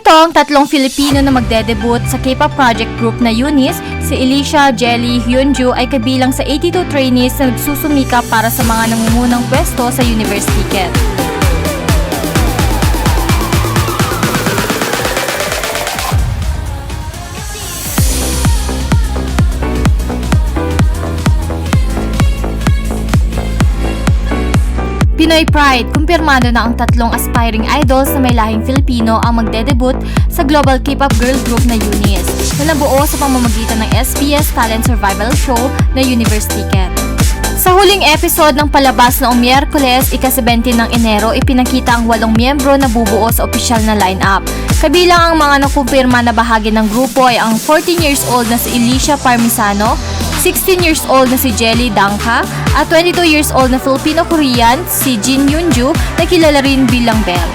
Narito ang tatlong Filipino na magde-debut sa K-pop project group na UNIS. Si Alicia, Jelly, Hyunju ay kabilang sa 82 trainees na nagsusumikap para sa mga nangungunang pwesto sa Universe Ticket. Pinoy Pride, kumpirmado na ang tatlong aspiring idols na may lahing Filipino ang magde-debut sa global K-pop girl group na UNIS na nabuo sa pamamagitan ng SBS Talent Survival Show na Universe Ticket. Sa huling episode ng palabas noong Miyerkules, ika-17 ng Enero, ipinakita ang 8 miyembro na bubuo sa opisyal na lineup. Kabilang ang mga nakumpirma na bahagi ng grupo ay ang 14 years old na si Alicia Parmisano, 16 years old na si Jelly Dangka, at 22 years old na Filipino-Korean si Jin Hyunju na kilala rin bilang Belle.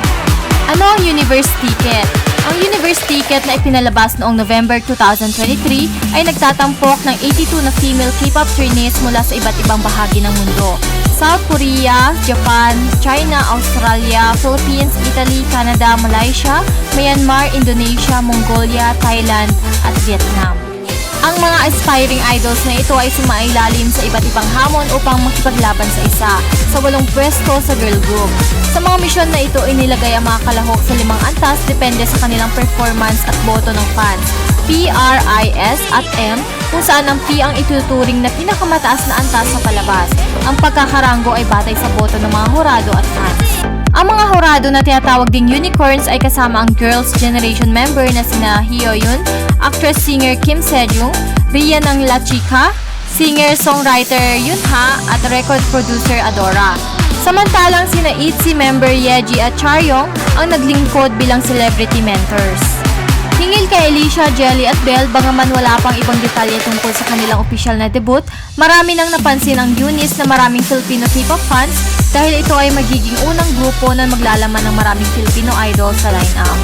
Ano ang Universe Ticket? Ang Universe Ticket na ipinalabas noong November 2023 ay nagtatampok ng 82 na female K-pop trainees mula sa iba't ibang bahagi ng mundo. South Korea, Japan, China, Australia, Philippines, Italy, Canada, Malaysia, Myanmar, Indonesia, Mongolia, Thailand, at Vietnam. Ang mga aspiring idols na ito ay sumailalim sa iba't ibang hamon upang makipaglaban sa isa sa 8 pwesto sa girl group. Sa mga misyon na ito, inilagay ang mga kalahok sa 5 antas depende sa kanilang performance at boto ng fans. P, R, I, S at M, kung saan ang P ang ituturing na pinakamataas na antas sa palabas. Ang pagkakaranggo ay batay sa boto ng mga hurado at fans. Ang mga hurado na tinatawag ding unicorns ay kasama ang Girls' Generation member na sina Hyoyeon, actress-singer Kim Sejong, Rhea ng La Chica, singer-songwriter Yunha at record producer Adora. Samantalang sina ITZY member Yeji at Charyong ang naglingkod bilang celebrity mentors. Hingil kay Alicia, Jelly at Belle, bagaman wala pang ibang detalye tungkol sa kanilang opisyal na debut, marami nang napansin ang UNIS na maraming Filipino K-pop fans dahil ito ay magiging unang grupo na maglalaman ng maraming Filipino idol sa lineup.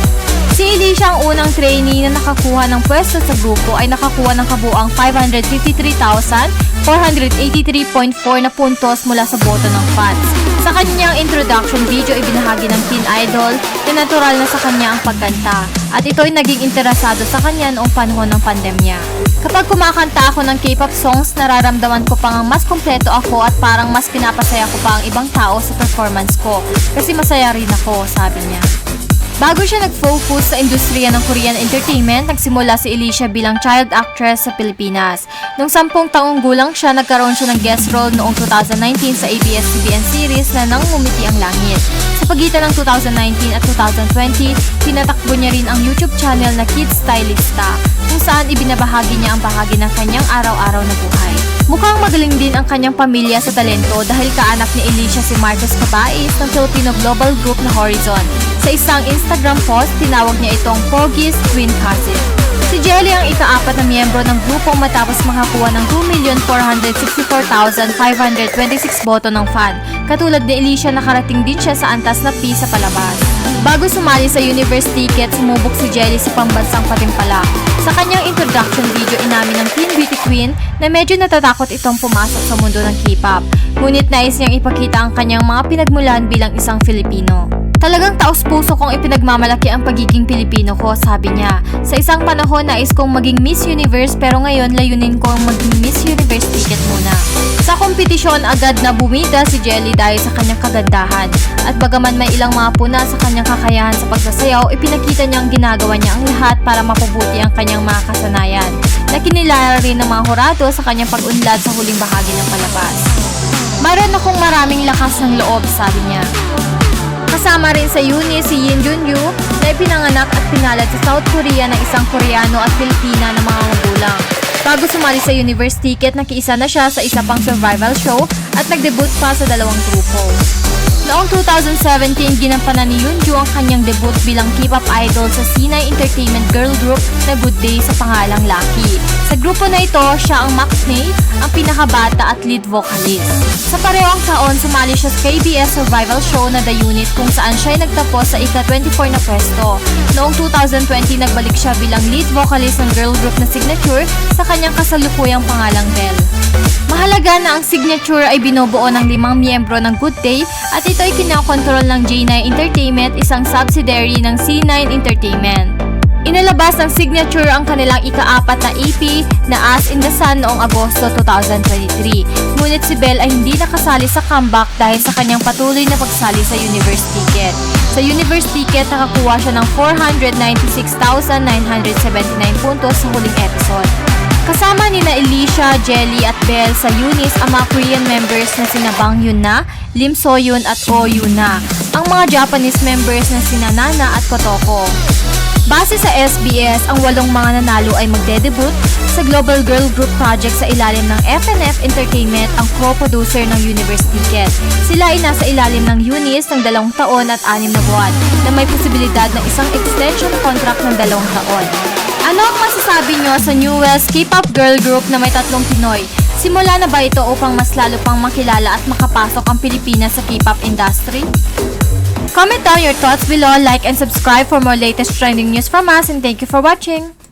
Si Alicia, ang unang trainee na nakakuha ng pwesto sa grupo, ay nakakuha ng kabuang 553,483.4 na puntos mula sa boto ng fans. Sa kanyang introduction video, ibinahagi ng teen idol na natural na sa kanya ang pagkanta at ito'y naging interesado sa kanya noong panahon ng pandemya. Kapag kumakanta ako ng K-pop songs, nararamdaman ko pang mas kompleto ako at parang mas pinapasaya ko pa ang ibang tao sa performance ko kasi masaya rin ako, sabi niya. Bago siya nag-focus sa industriya ng Korean entertainment, nagsimula si Alicia bilang child actress sa Pilipinas. Nung 10 taong gulang siya, nagkaroon siya ng guest role noong 2019 sa ABS-CBN series na Nang Ngumiti ang Langit. Sa pagitan ng 2019 at 2020, tinatakbo niya rin ang YouTube channel na Kids Stylista, kung saan ibinabahagi niya ang bahagi ng kanyang araw-araw na buhay. Mukhang magaling din ang kanyang pamilya sa talento dahil kaanak ni Alicia si Marcos Cabais ng Filipino global group na Horizon. Sa isang Instagram post, tinawag niya itong Pogi's Twin Cousin. Si Jelly ang ika-4 na miyembro ng grupo matapos makakuha ng 2,464,526 boto ng fan. Katulad ni Alicia, nakarating din siya sa antas na P sa palabas. Bago sumali sa Universe Ticket, sumubok si Jelly sa pambansang patimpala. Sa kanyang introduction video, inamin ng teen beauty queen na medyo natatakot itong pumasok sa mundo ng K-pop. Ngunit nais niyang ipakita ang kanyang mga pinagmulan bilang isang Filipino. Talagang taos-puso kong ipinagmamalaki ang pagiging Pilipino ko, sabi niya. Sa isang panahon, nais kong maging Miss Universe pero ngayon layunin kong maging Miss Universe Ticket muna. Sa kompetisyon, agad na bumida si Jelly dahil sa kanyang kagandahan. At bagaman may ilang mga puna sa kanyang kakayahan sa pagsasayaw, ipinakita niyang ginagawa niya ang lahat para mapabuti ang kanyang mga kasanayan. Nakinilala rin ng mga hurado sa kanyang pag-unlad sa huling bahagi ng palabas. Mayroon akong maraming lakas ng loob, sabi niya. Kasama rin sa UNIS si Yin Junyu na ipinanganak at pinalad sa South Korea ng isang Koreano at Filipina na mga magulang. Bago sumali sa Universe Ticket, nakiisa na siya sa isa pang survival show at nag-debut pa sa 2 grupo. Noong 2017, ginampanan ni Hyunju ang kanyang debut bilang K-pop idol sa Sinai Entertainment girl group na Good Day sa pangalang Lucky. Sa grupo na ito, siya ang Maxney, ang pinakabata at lead vocalist. Sa parehong taon, sumali siya sa KBS survival show na The Unit kung saan siya ay nagtapos sa ika-24 na pwesto. Noong 2020, nagbalik siya bilang lead vocalist ng girl group na Signature sa kanyang kasalukuyang pangalang Belle. Mahalaga Matagal na ang Signature ay binubuo ng 5 miyembro ng Good Day at ito ay kinakontrol ng J9 Entertainment, isang subsidiary ng C9 Entertainment. Inalabas ng Signature ang kanilang ika-4 na EP na As in the Sun noong Agosto 2023. Ngunit si Belle ay hindi nakasali sa comeback dahil sa kanyang patuloy na pagsali sa Universe Ticket. Sa Universe Ticket, nakakuha siya ng 496,979 puntos sa huling episode. Kasama nina Alicia, Jelly at Belle sa Eunice ang mga Korean members na sina Bang Yoon-na, Lim So-yoon at Oh Yoon-na. Ang mga Japanese members na sina Nana at Kotoko. Base sa SBS, ang 8 mga nanalo ay magde-debut sa Global Girl Group Project sa ilalim ng FNF Entertainment, ang co-producer ng Universe Ticket. Sila ay nasa ilalim ng Eunice ng 2 taon at 6 na buwan na may posibilidad ng isang extension contract ng 2 taon. Ano ang masasabi nyo sa newest K-pop girl group na may 3 Pinoy? Simula na ba ito upang mas lalo pang makilala at makapasok ang Pilipinas sa K-pop industry? Comment down your thoughts below, like and subscribe for more latest trending news from us, and thank you for watching!